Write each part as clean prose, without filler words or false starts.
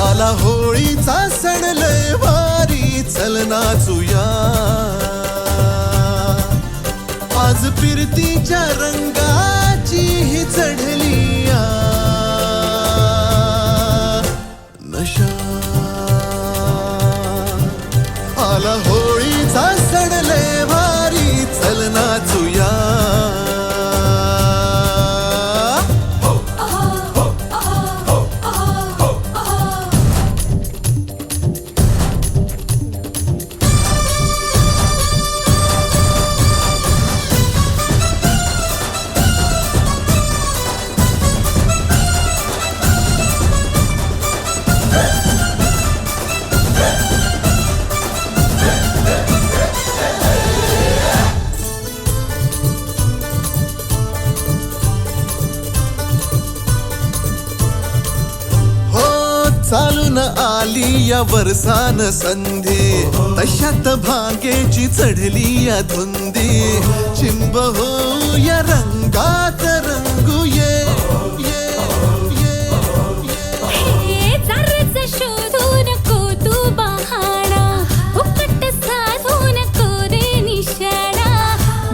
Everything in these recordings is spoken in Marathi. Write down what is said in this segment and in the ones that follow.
आला होळीचा सण लय भारी, चल नाचूया आज फिरतीच्या रंगाची ही चढलिया नशा. आला होळीचा सण लय भारी, चल नाचूया. चालून आली या वर्षान संधी, तशात भांगेची चढली या धुंदी. चिंब हो या रंगात रंगू ये, ये, ये, हे जरच शोधू नको तू बहाणा, फुकट साधू नको रे निशाणा.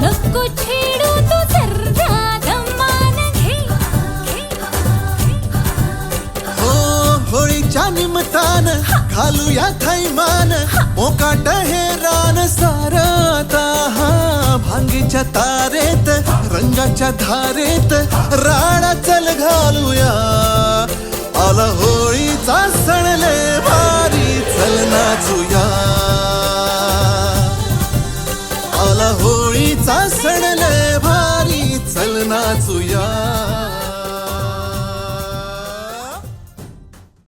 नको छेडू तू जरा गमान घे. होळीच्या निमतान घालूया थैमान, मोकाट हे रान सार आता. भांगीच्या तारेत रंगाच्या धारेत राळा चल घालूया. आला होळीचा सण